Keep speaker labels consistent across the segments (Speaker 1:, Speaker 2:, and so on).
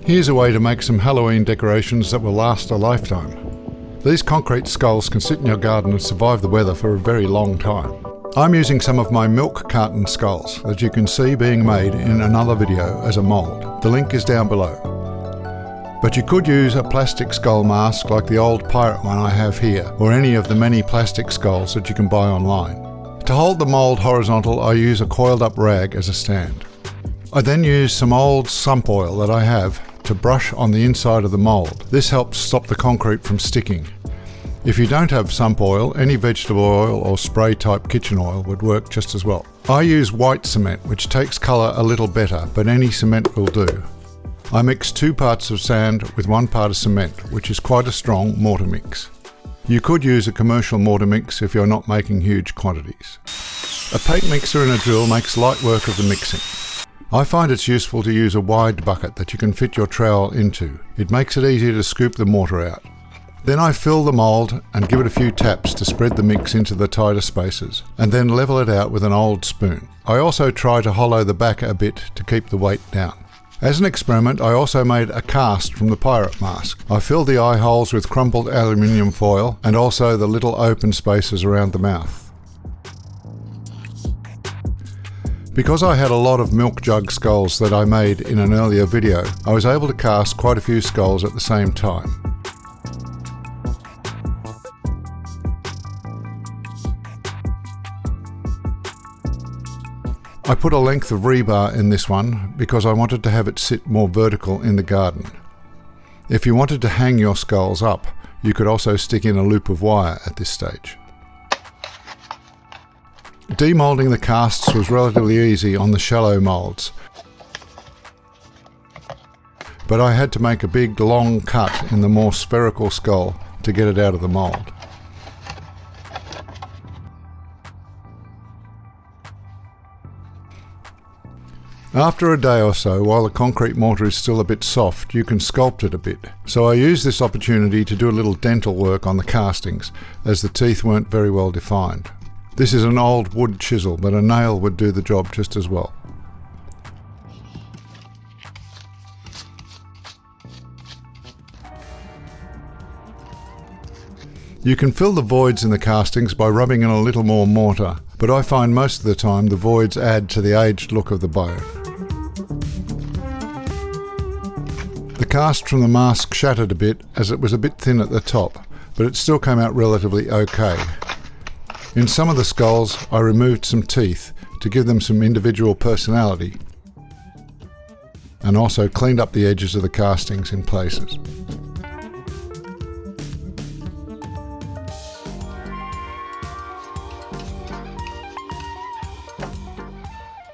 Speaker 1: Here's a way to make some Halloween decorations that will last a lifetime. These concrete skulls can sit in your garden and survive the weather for a very long time. I'm using some of my milk carton skulls that you can see being made in another video as a mould. The link is down below. But you could use a plastic skull mask like the old pirate one I have here, or any of the many plastic skulls that you can buy online. To hold the mould horizontal, I use a coiled up rag as a stand. I then use some old sump oil that I have to brush on the inside of the mould. This helps stop the concrete from sticking. If you don't have sump oil, any vegetable oil or spray type kitchen oil would work just as well. I use white cement, which takes colour a little better, but any cement will do. I mix 2 parts of sand with 1 part of cement, which is quite a strong mortar mix. You could use a commercial mortar mix if you're not making huge quantities. A paint mixer and a drill makes light work of the mixing. I find it's useful to use a wide bucket that you can fit your trowel into. It makes it easier to scoop the mortar out. Then I fill the mould and give it a few taps to spread the mix into the tighter spaces, and then level it out with an old spoon. I also try to hollow the back a bit to keep the weight down. As an experiment, I also made a cast from the pirate mask. I filled the eye holes with crumpled aluminium foil and also the little open spaces around the mouth. Because I had a lot of milk jug skulls that I made in an earlier video, I was able to cast quite a few skulls at the same time. I put a length of rebar in this one because I wanted to have it sit more vertical in the garden. If you wanted to hang your skulls up, you could also stick in a loop of wire at this stage. Demolding the casts was relatively easy on the shallow moulds, but I had to make a big long cut in the more spherical skull to get it out of the mould. After a day or so, while the concrete mortar is still a bit soft, you can sculpt it a bit. So I used this opportunity to do a little dental work on the castings, as the teeth weren't very well defined. This is an old wood chisel, but a nail would do the job just as well. You can fill the voids in the castings by rubbing in a little more mortar, but I find most of the time the voids add to the aged look of the bone. The cast from the mask shattered a bit as it was a bit thin at the top, but it still came out relatively okay. In some of the skulls I removed some teeth to give them some individual personality, and also cleaned up the edges of the castings in places.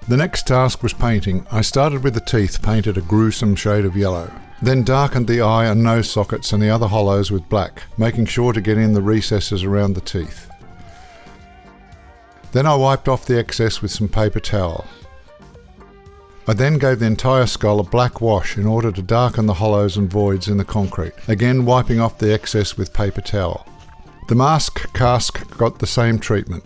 Speaker 1: The next task was painting. I started with the teeth painted a gruesome shade of yellow, then darkened the eye and nose sockets and the other hollows with black, making sure to get in the recesses around the teeth. Then I wiped off the excess with some paper towel. I then gave the entire skull a black wash in order to darken the hollows and voids in the concrete, again wiping off the excess with paper towel. The mask cask got the same treatment.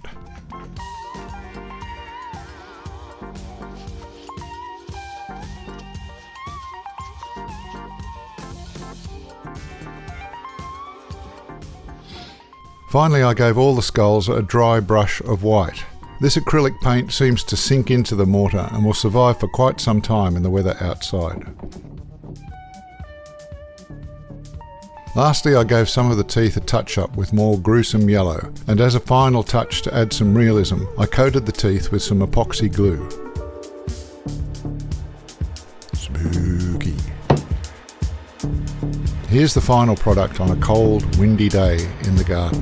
Speaker 1: Finally, I gave all the skulls a dry brush of white. This acrylic paint seems to sink into the mortar and will survive for quite some time in the weather outside. Lastly, I gave some of the teeth a touch-up with more gruesome yellow, and as a final touch to add some realism, I coated the teeth with some epoxy glue. Spooky. Here's the final product on a cold, windy day in the garden.